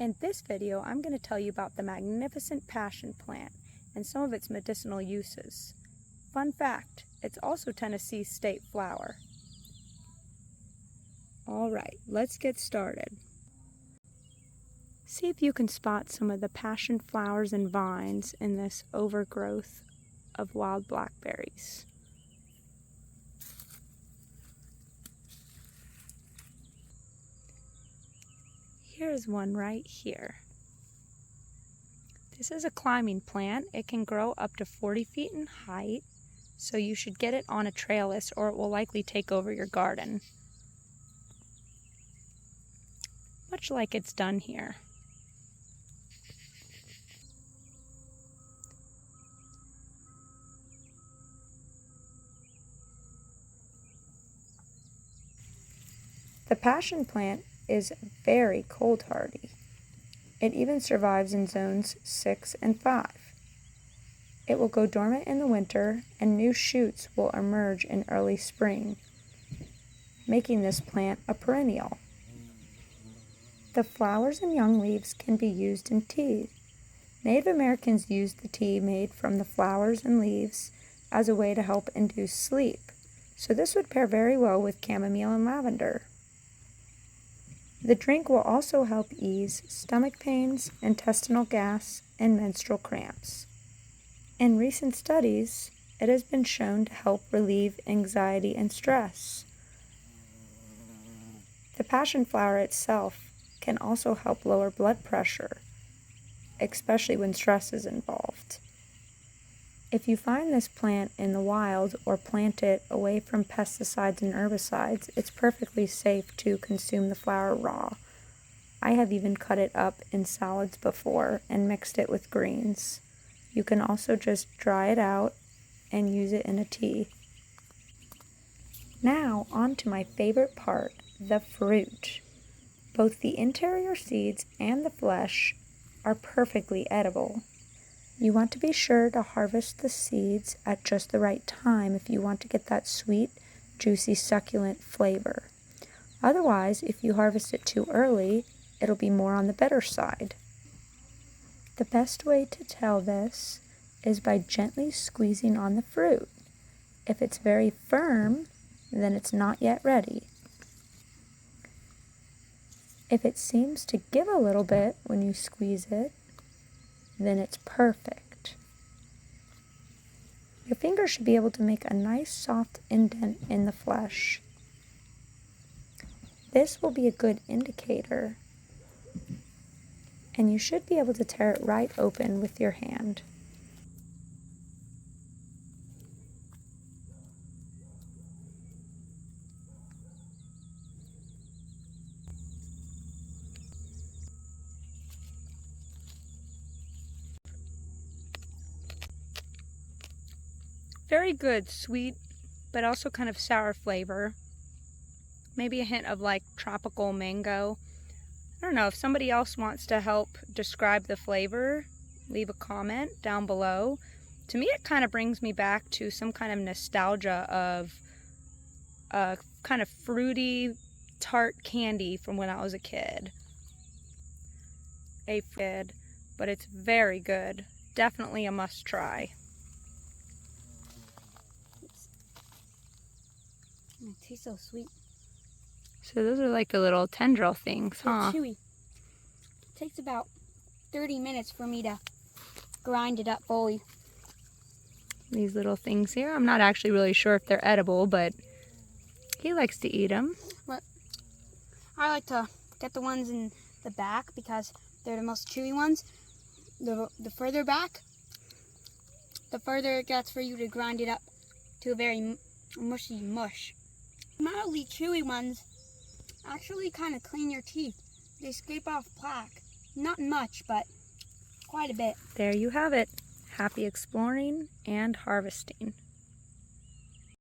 In this video, I'm going to tell you about the magnificent passion plant and some of its medicinal uses. Fun fact, it's also Tennessee's state flower. Alright, let's get started. See if you can spot some of the passion flowers and vines in this overgrowth of wild blackberries. Here's one right here. This is a climbing plant. It can grow up to 40 feet in height, so you should get it on a trellis or it will likely take over your garden. Much like it's done here. The passion plant is very cold hardy. It even survives in zones 6 and 5. It will go dormant in the winter and new shoots will emerge in early spring, making this plant a perennial. The flowers and young leaves can be used in tea. Native Americans used the tea made from the flowers and leaves as a way to help induce sleep, so this would pair very well with chamomile and lavender. The drink will also help ease stomach pains, intestinal gas, and menstrual cramps. In recent studies, it has been shown to help relieve anxiety and stress. The passion flower itself can also help lower blood pressure, especially when stress is involved. If you find this plant in the wild or plant it away from pesticides and herbicides, it's perfectly safe to consume the flower raw. I have even cut it up in salads before and mixed it with greens. You can also just dry it out and use it in a tea. Now on to my favorite part, the fruit. Both the interior seeds and the flesh are perfectly edible. You want to be sure to harvest the seeds at just the right time if you want to get that sweet, juicy, succulent flavor. Otherwise, if you harvest it too early, it'll be more on the bitter side. The best way to tell this is by gently squeezing on the fruit. If it's very firm, then it's not yet ready. If it seems to give a little bit when you squeeze it, then it's perfect. Your finger should be able to make a nice soft indent in the flesh. This will be a good indicator, and you should be able to tear it right open with your hand. Very good, sweet, but also kind of sour flavor. Maybe a hint of like tropical mango. I don't know, if somebody else wants to help describe the flavor, leave a comment down below. To me, it kind of brings me back to some kind of nostalgia of a kind of fruity, tart candy from when I was a kid. But it's very good. Definitely a must try. It tastes so sweet. So those are like the little tendril things, huh? Chewy. It takes about 30 minutes for me to grind it up fully. These little things here. I'm not actually really sure if they're edible, but he likes to eat them. But I like to get the ones in the back because they're the most chewy ones. The further back, the further it gets for you to grind it up to a very mushy mush. Mildly chewy ones actually kind of clean your teeth. They scrape off plaque. Not much, but quite a bit. There you have it. Happy exploring and harvesting.